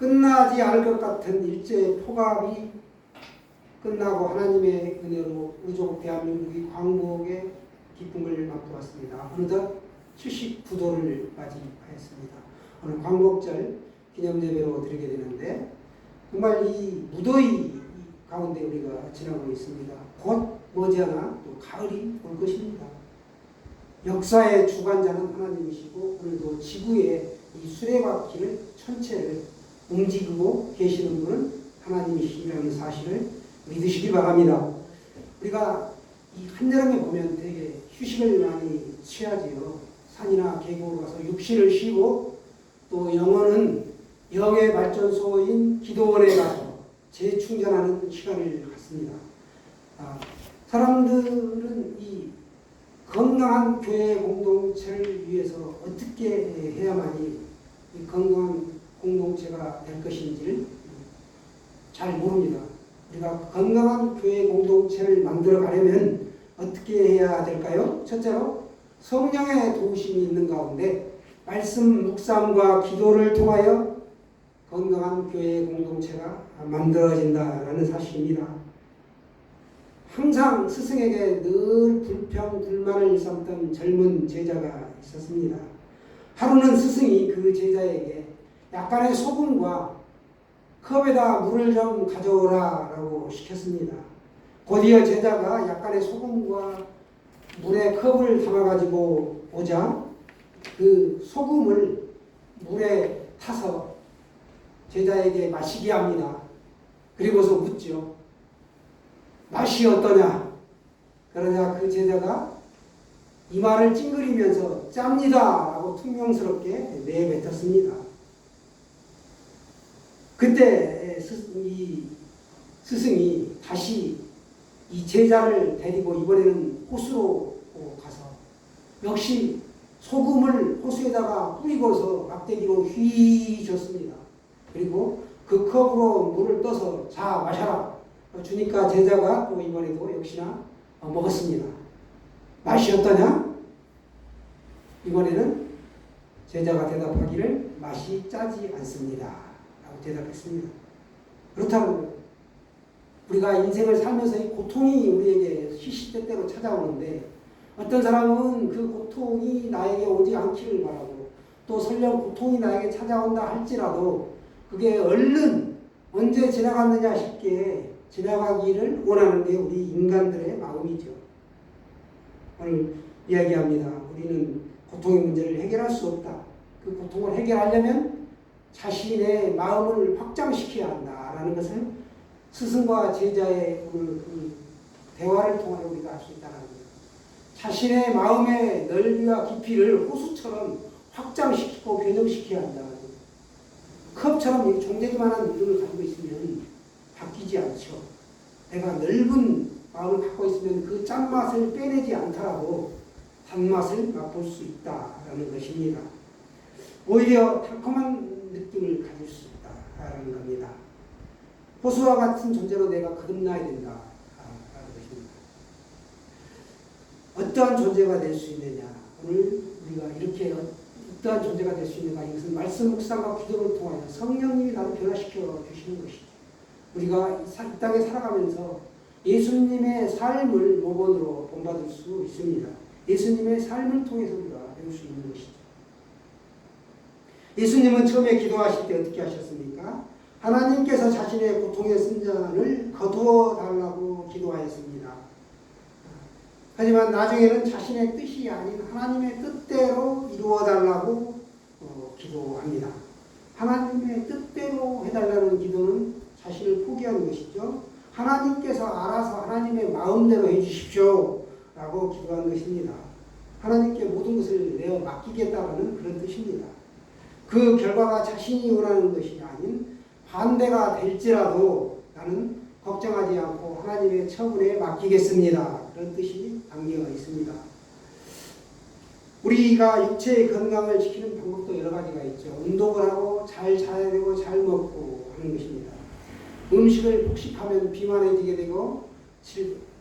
끝나지 않을 것 같은 일제의 포갑이 끝나고 하나님의 은혜로 의족 대한민국이 광복의 기쁨을 맛보았습니다. 어느덧 79도를 맞이하였습니다. 오늘 광복절 기념예배로 드리게 되는데 정말 이 무더위 가운데 우리가 지나고 있습니다. 곧 머지않아 또 가을이 올 것입니다. 역사의 주관자는 하나님이시고 오늘도 지구의 이 수레바퀴를 전체를 움직이고 계시는 분은 하나님이시라는 사실을 믿으시기 바랍니다. 우리가 이 한여름에 보면 되게 휴식을 많이 취하지요. 산이나 계곡으로 가서 육신을 쉬고 또 영혼은 영의 발전소인 기도원에 가서 재충전하는 시간을 갖습니다. 사람들은 이 건강한 교회 공동체를 위해서 어떻게 해야만이 이 건강한 공동체가 될 것인지를 잘 모릅니다. 우리가 건강한 교회 공동체를 만들어 가려면 어떻게 해야 될까요? 첫째로 성령의 도우심이 있는 가운데 말씀 묵상과 기도를 통하여 건강한 교회 공동체가 만들어진다라는 사실입니다. 항상 스승에게 늘 불평, 불만을 삼던 젊은 제자가 있었습니다. 하루는 스승이 그 제자에게 약간의 소금과 컵에다 물을 좀 가져오라 라고 시켰습니다. 곧이어 제자가 약간의 소금과 물에 컵을 담아가지고 오자 그 소금을 물에 타서 제자에게 마시게 합니다. 그리고서 묻죠. 맛이 어떠냐? 그러자 그 제자가 이 말을 찡그리면서 짭니다 라고 퉁명스럽게 내뱉었습니다. 그때 이 스승이 다시 이 제자를 데리고 이번에는 호수로 가서 역시 소금을 호수에다가 뿌리고서 막대기로 휘젓습니다. 그리고 그 컵으로 물을 떠서 자 마셔라 주니까 제자가 또 이번에도 역시나 먹었습니다. 맛이 어떠냐? 이번에는 제자가 대답하기를 맛이 짜지 않습니다 라고 대답했습니다. 그렇다고 우리가 인생을 살면서 이 고통이 우리에게 시시때때로 찾아오는데 어떤 사람은 그 고통이 나에게 오지 않기를 바라고 또 설령 고통이 나에게 찾아온다 할지라도 그게 얼른 언제 지나갔느냐 싶게 지나가기를 원하는 게 우리 인간들의 마음이죠. 오늘 이야기합니다. 우리는 고통의 문제를 해결할 수 없다. 그 고통을 해결하려면 자신의 마음을 확장시켜야 한다라는 것을 스승과 제자의 그 대화를 통하여 우리가 알 수 있다는 거예요. 자신의 마음의 넓이와 깊이를 호수처럼 확장시키고 변형시켜야 한다는 거예요. 컵처럼 종대기만한 믿음을 가지고 있으면 바뀌지 않죠. 내가 넓은 마음을 갖고 있으면 그 짠맛을 빼내지 않더라도 단맛을 맛볼 수 있다라는 것입니다. 오히려 달콤한 느낌을 가질 수 있다라는 겁니다. 호수와 같은 존재로 내가 거듭나야 된다라는 것입니다. 어떠한 존재가 될 수 있느냐? 오늘 우리가 이렇게 어떠한 존재가 될 수 있는가? 이것은 말씀 묵상과 기도를 통하여 성령님이 나를 변화시켜 주시는 것이죠. 우리가 이 땅에 살아가면서 예수님의 삶을 모본으로 본받을 수 있습니다. 예수님의 삶을 통해서 우리가 배울 수 있는 것이죠. 예수님은 처음에 기도하실 때 어떻게 하셨습니까? 하나님께서 자신의 고통의 순전을 거두어 달라고 기도하였습니다. 하지만 나중에는 자신의 뜻이 아닌 하나님의 뜻대로 이루어 달라고 기도합니다. 하나님의 뜻대로 해달라는 기도는 자신을 포기하는 것이죠. 하나님께서 알아서 하나님의 마음대로 해주십시오 라고 기도하는 것입니다. 하나님께 모든 것을 내어 맡기겠다는 그런 뜻입니다. 그 결과가 자신이 원하는 것이 아닌 반대가 될지라도 나는 걱정하지 않고 하나님의 처분에 맡기겠습니다. 그런 뜻이 담겨 있습니다. 우리가 육체의 건강을 지키는 방법도 여러 가지가 있죠. 운동을 하고 잘 자야 되고 잘 먹고 하는 것입니다. 음식을 폭식하면 비만해지게 되고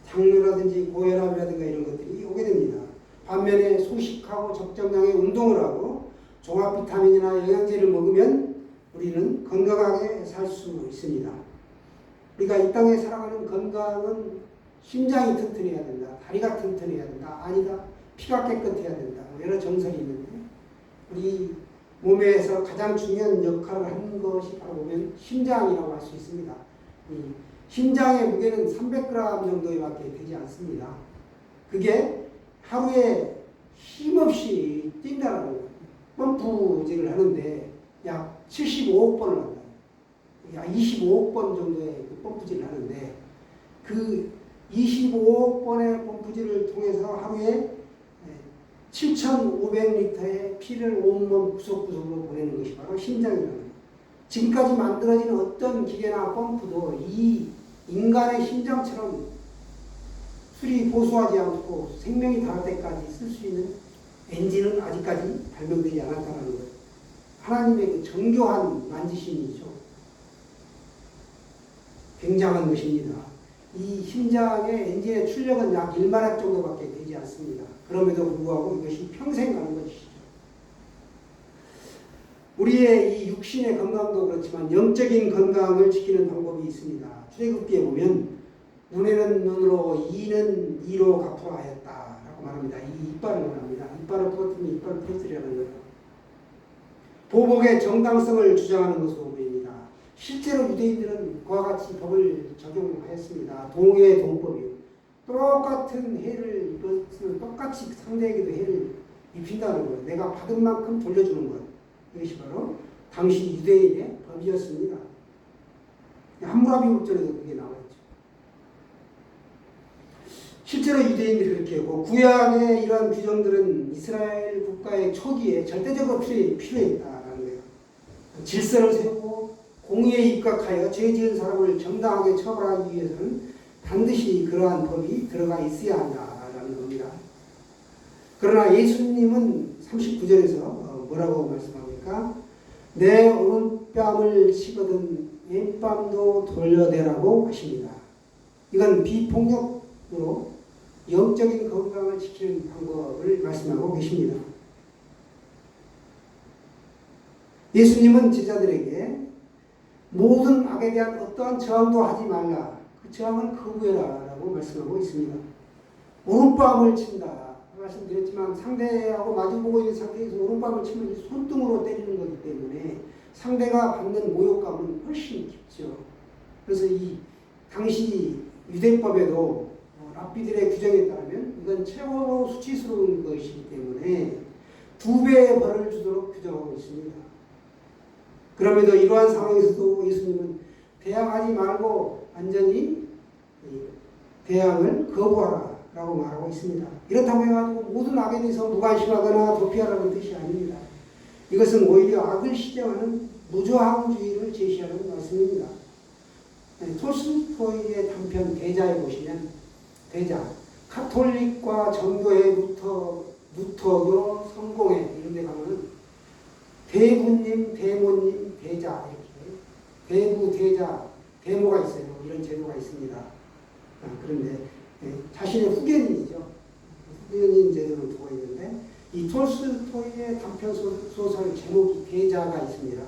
당뇨라든지 고혈압이라든가 이런 것들이 오게 됩니다. 반면에 소식하고 적정량의 운동을 하고 종합 비타민이나 영양제를 먹으면 우리는 건강하게 살 수 있습니다. 우리가 이 땅에 살아가는 건강은 심장이 튼튼해야 된다, 다리가 튼튼해야 된다, 아니다, 피가 깨끗해야 된다, 여러 정설이 있는데 우리 몸에서 가장 중요한 역할을 하는 것이 바로 보면 심장이라고 할 수 있습니다. 이 심장의 무게는 300g 정도밖에 되지 않습니다. 그게 하루에 힘없이 뛴다는 거예요. 펌프질을 하는데 약 75억 번을 한다. 약 25억 번 정도의 펌프질을 하는데 그 25억 번의 펌프질을 통해서 하루에 7,500리터의 피를 온몸 구석구석으로 보내는 것이 바로 심장이라는 거예요. 지금까지 만들어진 어떤 기계나 펌프도 이 인간의 심장처럼 수리 보수하지 않고 생명이 닿을 때까지 쓸 수 있는 엔진은 아직까지 발명되지 않았다는 거예요. 하나님의 그 정교한 만지심이죠. 굉장한 것입니다. 이 심장의 엔진의 출력은 약 1마력 정도밖에 되지 않습니다. 그럼에도 불구하고 이것이 평생 가는 것이죠. 우리의 이 육신의 건강도 그렇지만 영적인 건강을 지키는 방법이 있습니다. 출애굽기에 보면 눈에는 눈으로 이는 이로 갚으라 하였다라고 말합니다. 이 이빨을 말합니다. 이빨을 부러뜨리면 이빨을 부러뜨리라는 거예요. 보복의 정당성을 주장하는 것으로 보입니다. 실제로 유대인들은 그와 같이 법을 적용하였습니다. 동해의 동법이요. 똑같은 해를 이것을 똑같이 상대에게도 해를 입힌다는 거예요. 내가 받은 만큼 돌려주는 것. 이것이 바로 당시 유대인의 법이었습니다. 함무라비 법전에도 그게 나와 있죠. 실제로 유대인들이 그렇게 하고 구약의 이러한 규정들은 이스라엘 국가의 초기에 절대적으로 필요했다라는 거예요. 질서를 세우고 공의에 입각하여 죄 지은 사람을 정당하게 처벌하기 위해서는 반드시 그러한 법이 들어가 있어야 한다라는 겁니다. 그러나 예수님은 39절에서 뭐라고 말씀합니까? 내 오른뺨을 치거든 왼뺨도 돌려대라고 하십니다. 이건 비폭력으로 영적인 건강을 지키는 방법을 말씀하고 계십니다. 예수님은 제자들에게 모든 악에 대한 어떠한 저항도 하지 말라. 그 저항을 거부해라 라고 말씀하고 있습니다. 오른뺨을 친다. 말씀드렸지만 상대하고 마주보고 있는 상태에서 오른뺨을 치면 손등으로 때리는 거기 때문에 상대가 받는 모욕감은 훨씬 깊죠. 그래서 이 당시 유대법에도 랍비들의 규정에 따르면 이건 최고 수치스러운 것이기 때문에 2배의 벌을 주도록 규정하고 있습니다. 그럼에도 이러한 상황에서도 예수님은 대항하지 말고 완전히 대항을 거부하라 라고 말하고 있습니다. 이렇다고 해가지고 모든 악에 대해서 무관심하거나 도피하라는 뜻이 아닙니다. 이것은 오히려 악을 시정하는 무저항주의를 제시하는 말씀입니다. 톨스토이의 단편 대자에 보시면 대자, 카톨릭과 정교회, 루터교, 성공회 이런 데 가면은 대부님, 대모님, 대자 이렇게 대부, 대자, 대모가 있어요. 이런 제도가 있습니다. 그런데 자신의 후견인이죠. 후견인 제도를 두고 있는데 이 톨스토이의 단편 소설 제목이 대자가 있습니다.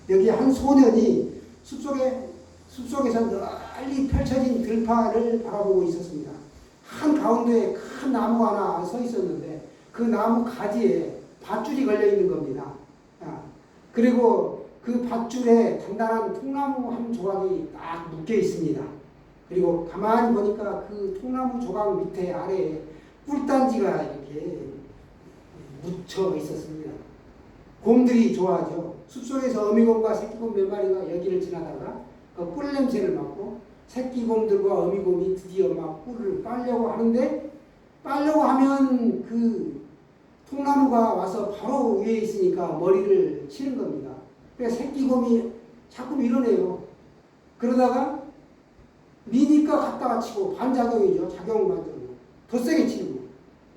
여기 한 소년이 숲속에서 널리 펼쳐진 들판을 바라보고 있었습니다. 한 가운데에 큰 나무 하나 서 있었는데 그 나무 가지에 밧줄이 걸려 있는 겁니다. 그리고 그 밧줄에 단단한 통나무 한 조각이 딱 묶여 있습니다. 그리고 가만히 보니까 그 통나무 조각 밑에 아래에 꿀단지가 이렇게 묻혀 있었습니다. 곰들이 좋아하죠. 숲속에서 어미곰과 새끼곰 몇 마리가 여기를 지나다가 그 꿀 냄새를 맡고 새끼곰들과 어미곰이 드디어 막 꿀을 빨려고 하는데 빨려고 하면 그 통나무가 와서 바로 위에 있으니까 머리를 치는 겁니다. 그래서 새끼곰이 자꾸 밀어내요. 그러다가 미니까 갔다가 치고 반작용이죠. 작용반작용. 더 세게 치고.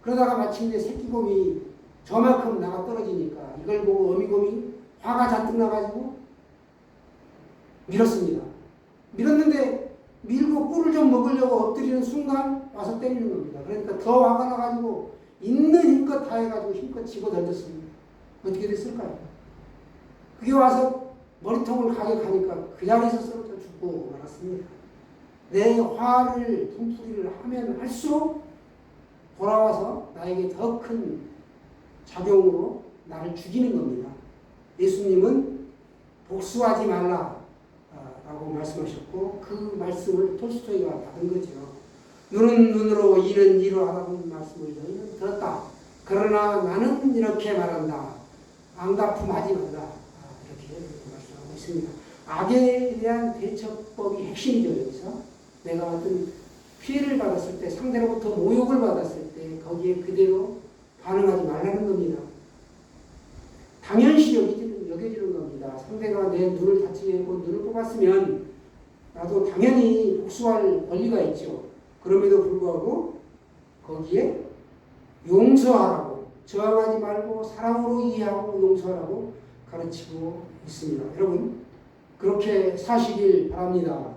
그러다가 마침내 새끼곰이 저만큼 나가 떨어지니까 이걸 보고 어미곰이 화가 잔뜩 나가지고 밀었습니다. 밀었는데 밀고 꿀을 좀 먹으려고 엎드리는 순간 와서 때리는 겁니다. 그러니까 더 화가 나가지고 있는 힘껏 다 해가지고 힘껏 집어 던졌습니다. 어떻게 됐을까요? 그게 와서 머리통을 가격하니까 그 자리에서 쓰러져 죽고 말았습니다. 내 화를 분풀이를 하면 할수록 돌아와서 나에게 더 큰 작용으로 나를 죽이는 겁니다. 예수님은 복수하지 말라 라고 말씀하셨고 그 말씀을 톨스토이가 받은 거죠. 눈은 눈으로 이는 이로 하라는 말씀을 너희는 들었다. 그러나 나는 이렇게 말한다. 앙가품하지 말라. 이렇게 말씀하고 있습니다. 악에 대한 대처법이 핵심이죠. 여기서 내가 어떤 피해를 받았을 때, 상대로부터 모욕을 받았을 때 거기에 그대로 반응하지 말라는 겁니다. 당연시 여겨지는 겁니다. 상대가 내 눈을 다치게 하고 눈을 뽑았으면 나도 당연히 복수할 권리가 있죠. 그럼에도 불구하고 거기에 용서하라고, 저항하지 말고 사랑으로 이해하고 용서하라고 가르치고 있습니다. 여러분 그렇게 사시길 바랍니다.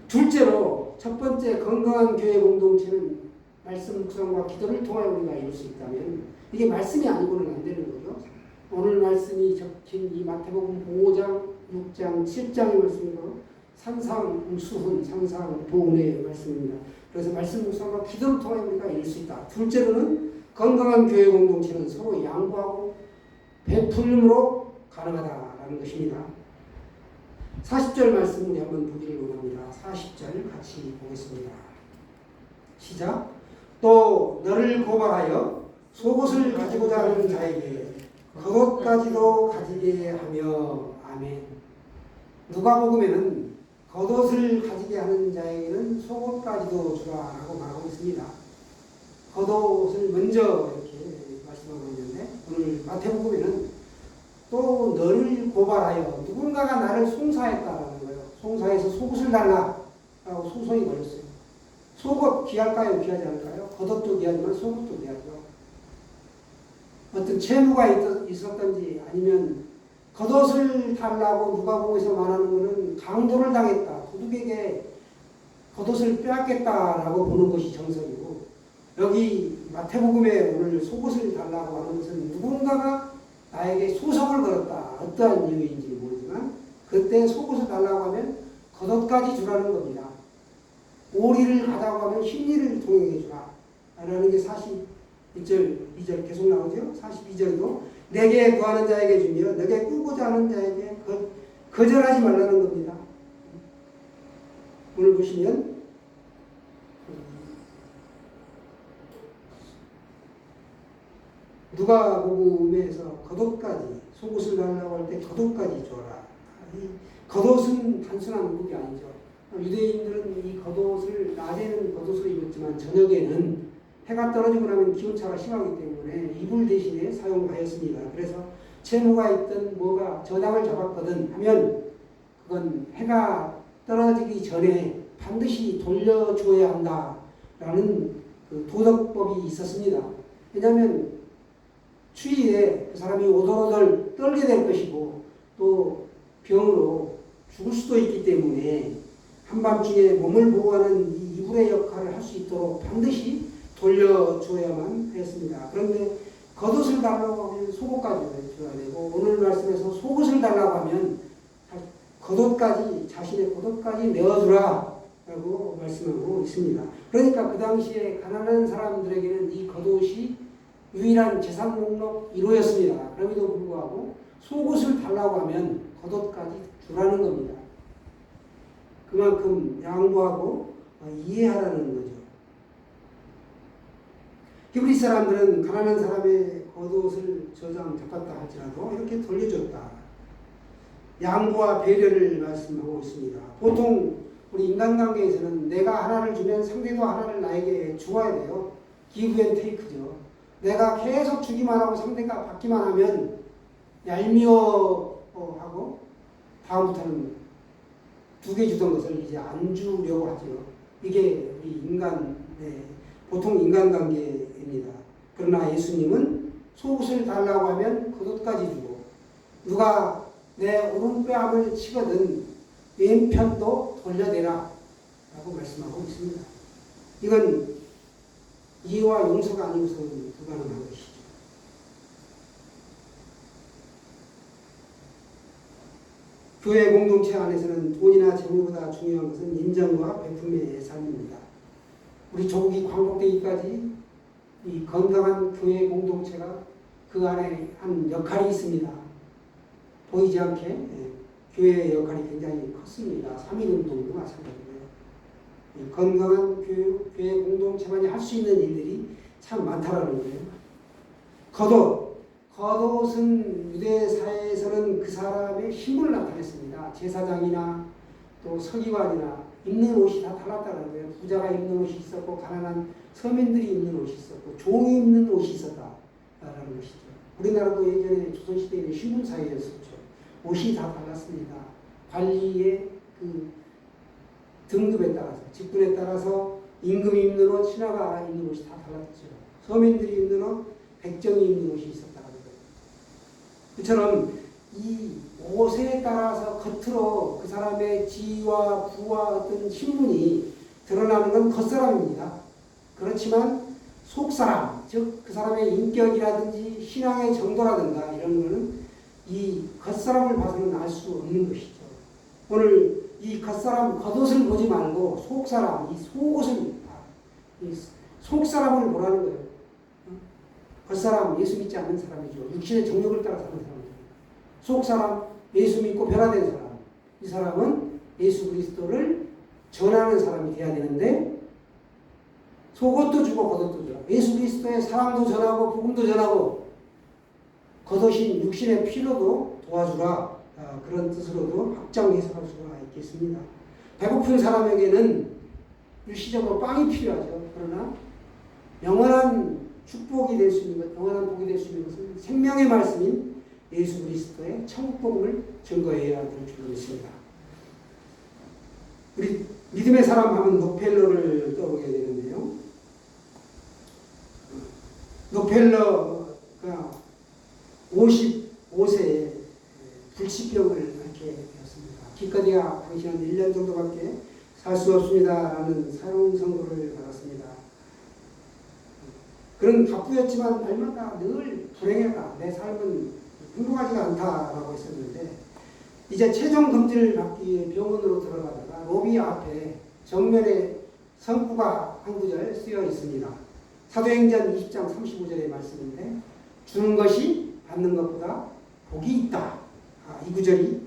둘째로, 첫 번째 건강한 교회 공동체는 말씀 묵상과 기도를 통하여 우리가 이룰 수 있다면, 이게 말씀이 아니고는 안 되는 거죠. 오늘 말씀이 적힌 이 마태복음 5장, 6장, 7장의 말씀이고 산상수훈, 상상보훈의 말씀입니다. 그래서 말씀 묵상과 기도를 통하여 우리가 이룰 수 있다. 둘째로는 건강한 교회 공동체는 서로 양보하고 베풀림으로 가능하다라는 것입니다. 40절 말씀 우리 한번 보기를 원합니다. 40절 같이 보겠습니다. 시작. 또 너를 고발하여 속옷을 가지고자 하는 자에게 겉옷까지도 가지게 하며. 아멘. 누가복음에는 겉옷을 가지게 하는 자에게는 속옷까지도 주라라고 말하고 있습니다. 겉옷을 먼저 이렇게 말씀하고 있는데, 오늘 마태복음에는 또 너를 고발하여, 누군가가 나를 송사했다라는 거예요. 송사해서 속옷을 달라라고 소송이 걸렸어요. 속옷 귀할까요? 귀하지 않을까요? 겉옷도 귀하지만 속옷도 귀하죠. 어떤 채무가 있었던지 아니면 겉옷을 달라고 누가복음에서 말하는 것은 강도를 당했다, 도둑에게 겉옷을 빼앗겠다라고 보는 것이 정석이고, 여기 마태복음에 오늘 속옷을 달라고 하는 것은 누군가가 나에게 소송을 걸었다, 어떠한 이유인지 모르지만 그때 속옷을 달라고 하면 겉옷까지 주라는 겁니다. 오리를 가자고 하면 흰리를 동행해 주라 라는 게 41절, 2절 계속 나오죠. 42절도 내게 구하는 자에게 주며 내게 꾸고자 하는 자에게 거절하지 말라는 겁니다. 오늘 보시면 누가복음에서 겉옷까지, 속옷을 달라고 할 때 겉옷까지 줘라. 이 겉옷은 단순한 의복이 아니죠. 유대인들은 이 겉옷을 낮에는 겉옷을 입었지만 저녁에는 해가 떨어지고 나면 기온차가 심하기 때문에 이불 대신에 사용하였습니다. 그래서 채무가 있든 뭐가 저당을 잡았거든 하면 그건 해가 떨어지기 전에 반드시 돌려줘야 한다라는 그 도덕법이 있었습니다. 왜냐하면 추위에 그 사람이 오돌오돌 떨게 될 것이고 또 병으로 죽을 수도 있기 때문에 한밤중에 몸을 보호하는 이 이불의 역할을 할 수 있도록 반드시 돌려줘야만 했습니다. 그런데 겉옷을 달라고 하면 속옷까지 줘야 되고, 오늘 말씀에서 속옷을 달라고 하면 겉옷까지, 자신의 겉옷까지 내어주라 라고 말씀하고 있습니다. 그러니까 그 당시에 가난한 사람들에게는 이 겉옷이 유일한 재산 목록 1호였습니다. 그럼에도 불구하고 속옷을 달라고 하면 겉옷까지 주라는 겁니다. 그만큼 양보하고 이해하라는 거죠. 히브리 사람들은 가난한 사람의 겉옷을 저장 잡았다 할지라도 이렇게 돌려줬다. 양보와 배려를 말씀하고 있습니다. 보통 우리 인간관계에서는 내가 하나를 주면 상대도 하나를 나에게 주어야 돼요. 기브 앤 테이크죠. 내가 계속 주기만 하고 상대가 받기만 하면 얄미워하고 다음부터는 2개 주던 것을 이제 안 주려고 하죠. 이게 우리 보통 인간관계입니다. 그러나 예수님은 속옷을 달라고 하면 겉옷까지 주고, 누가 내 오른뺨을 치거든 왼편도 돌려내라 라고 말씀하고 있습니다. 이건 이해와 용서가 아니고서는 불가능한 것이죠. 교회 공동체 안에서는 돈이나 재물보다 중요한 것은 인정과 베품의 삶입니다. 우리 조국이 광복되기까지 이 건강한 교회 공동체가 그 안에 한 역할이 있습니다. 보이지 않게 교회의 역할이 굉장히 컸습니다. 3.1운동도 마찬가지고요. 건강한 교회 공동체만이 할 수 있는 일들이 참 많다라는 거예요. 겉옷은 유대 사회에서는 그 사람의 신분을 나타냈습니다. 제사장이나 또 서기관이나 입는 옷이 다 달랐다는 거예요. 부자가 입는 옷이 있었고 가난한 서민들이 입는 옷이 있었고 종이 입는 옷이 있었다라는 것이죠. 우리나라도 예전에 조선시대에는 신분사회였었죠. 옷이 다 달랐습니다. 관리의 그 등급에 따라서 직분에 따라서 임금이 입는 옷, 신하가 입는 옷이 다 달랐죠. 서민들이 입는 옷, 백정이 입는 옷이 있었다는 거예요. 그처럼 이 옷에 따라서 겉으로 그 사람의 지위와 부와 어떤 신분이 드러나는 건 겉사람입니다. 그렇지만 속사람, 즉 그 사람의 인격이라든지 신앙의 정도라든가 이런 거는 이 겉사람을 봐서는 알 수 없는 것이죠. 오늘 이 겉사람, 겉옷을 보지 말고 속사람, 이 속옷을, 이 속사람을 보라는 거예요. 겉사람, 예수 믿지 않는 사람이죠. 육신의 정욕을 따라 사는 사람이죠. 속사람, 예수 믿고 변화된 사람. 이 사람은 예수 그리스도를 전하는 사람이 돼야 되는데 속옷도 주고 겉옷도 줘. 예수 그리스도의 사랑도 전하고 복음도 전하고 겉옷인 육신의 피로도 도와주라. 그런 뜻으로도 확장 해석할 수가 있겠습니다. 배고픈 사람에게는 일시적으로 빵이 필요하죠. 그러나 영원한 축복이 될 수 있는 것, 영원한 복이 될 수 있는 것은 생명의 말씀인 예수 그리스도의 천국 복음을 증거해야 될 줄로 믿습니다. 우리 믿음의 사람 하면 록펠러를 떠오르게 되는데요. 록펠러가 55세에 불치병을 앓게 되었습니다. 기껏해야 당신은 1년 정도밖에 살 수 없습니다라는 사형 선고를 받았습니다. 그런 바쁘였지만 날마다 늘 불행하다. 내 삶은 행복하지가 않다라고 했었는데 이제 최종 검진을 받기 위해 병원으로 들어가다가 로비 앞에 정면에 성구가 한 구절 쓰여 있습니다. 사도행전 20장 35절의 말씀인데 주는 것이 받는 것보다 복이 있다. 이 구절이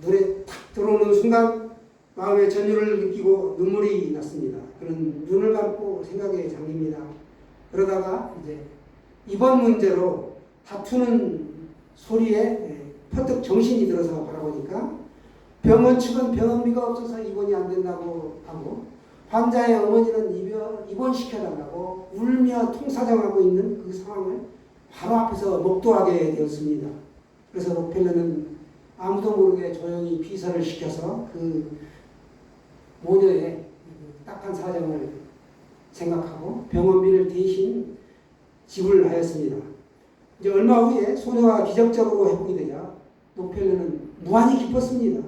눈에 탁 들어오는 순간 마음의 전율을 느끼고 눈물이 났습니다. 그는 눈을 감고 생각에 잠깁니다. 그러다가 이제 이번 문제로 다투는 소리에 퍼뜩 정신이 들어서 바라보니까 병원 측은 병원비가 없어서 입원이 안 된다고 하고 환자의 어머니는 입원시켜달라고 울며 통사정하고 있는 그 상황을 바로 앞에서 목도하게 되었습니다. 그래서 록펠러는 아무도 모르게 조용히 비서를 시켜서 그 모녀의 딱한 사정을 생각하고 병원비를 대신 지불하였습니다. 이제 얼마 후에 소녀가 기적적으로 회복이 되자 록펠러는 무한히 기뻤습니다.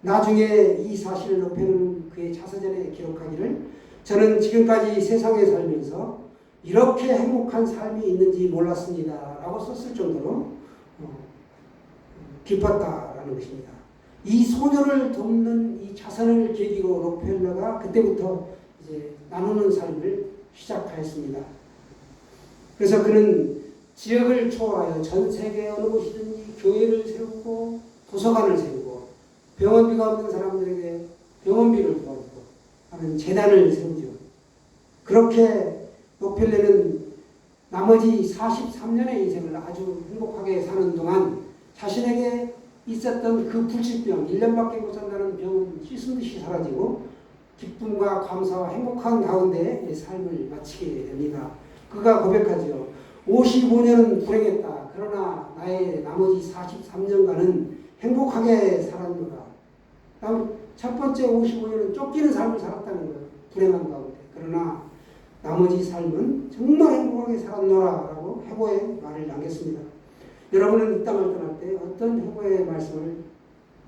나중에 이 사실을 록펠러는 그의 자서전에 기록하기를 저는 지금까지 세상에 살면서 이렇게 행복한 삶이 있는지 몰랐습니다. 라고 썼을 정도로 기뻤다라는 것입니다. 이 소녀를 돕는 이 자선을 계기로 록펠러가 그때부터 이제 나누는 삶을 시작하였습니다. 그래서 그는 지역을 초월하여 전 세계 어느 곳이든지 교회를 세우고 도서관을 세우고 병원비가 없는 사람들에게 병원비를 도와주고 하는 재단을 세우죠. 그렇게 록펠러는 나머지 43년의 인생을 아주 행복하게 사는 동안 자신에게 있었던 그 불치병, 1년밖에 못 산다는 병은 씻은 듯이 사라지고 기쁨과 감사와 행복한 가운데 삶을 마치게 됩니다. 그가 고백하죠. 55년은 불행했다. 그러나 나의 나머지 43년간은 행복하게 살았노라. 첫 번째 55년은 쫓기는 삶을 살았다는 거예요. 불행한 가운데. 그러나 나머지 삶은 정말 행복하게 살았노라 라고 회고의 말을 남겼습니다. 여러분은 이 땅을 떠날 때 어떤 회고의 말씀을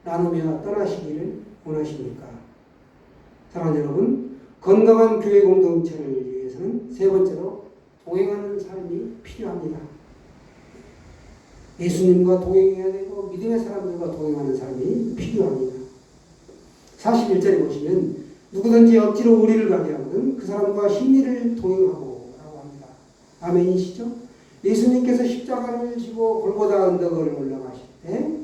나누며 떠나시기를 원하십니까? 사랑하는 여러분, 건강한 교회 공동체를 위해서는 세 번째로 동행하는 삶이 필요합니다. 예수님과 동행해야 되고 믿음의 사람들과 동행하는 사람이 필요합니다. 41절에 보시면 누구든지 억지로 우리를 가게 하거든 그 사람과 심리를 동행하고 라고 합니다. 아멘이시죠? 예수님께서 십자가를 지고 골고다 언덕을 올라가실 때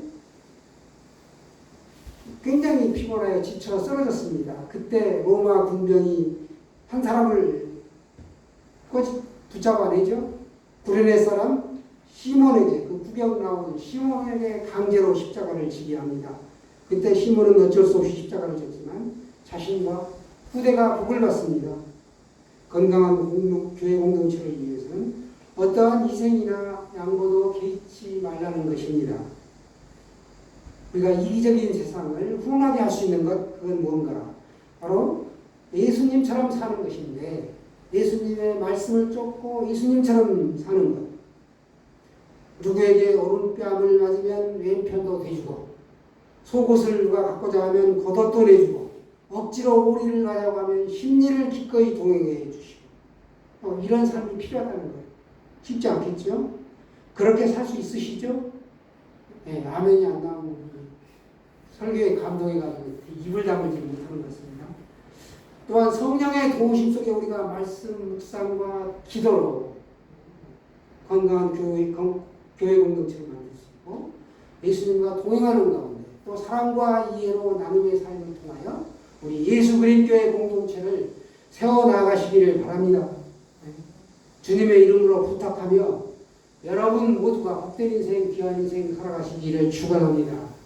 굉장히 피곤하여 지쳐 쓰러졌습니다. 그때 로마 군병이 한 사람을 붙잡아내죠. 구레네 사람 시몬에게, 그 구경 나온 시몬에게 강제로 십자가를 지게 합니다. 그때 시몬은 어쩔 수 없이 십자가를 졌지만 자신과 후대가 복을 받습니다. 건강한 교회 공동체를 위해서는 어떠한 희생이나 양보도 개의치 말라는 것입니다. 우리가 이기적인 세상을 훈훈하게 할 수 있는 것, 그건 뭔가? 바로 예수님처럼 사는 것인데, 예수님의 말씀을 쫓고 예수님처럼 사는 것. 누구에게 오른뺨을 맞으면 왼편도 대주고, 속옷을 누가 갖고자 하면 겉옷도 내주고, 억지로 오리를 가자고 하면 심리를 기꺼이 동행해 주시고, 이런 삶이 필요하다는 거예요. 쉽지 않겠죠? 그렇게 살 수 있으시죠? 네, 아멘이 안 나오면 설교에 감동해가지고 입을 다물지 못하는 것입니다. 또한 성령의 도우심 속에 우리가 말씀 묵상과 기도로 건강한 교회 공동체를 만들 수 있고 예수님과 동행하는 가운데 또 사랑과 이해로 나눔의 삶을 통하여 우리 예수 그리스도의 공동체를 세워나가시기를 바랍니다. 주님의 이름으로 부탁하며 여러분 모두가 복된 인생, 귀한 인생 살아가시기를 축원합니다.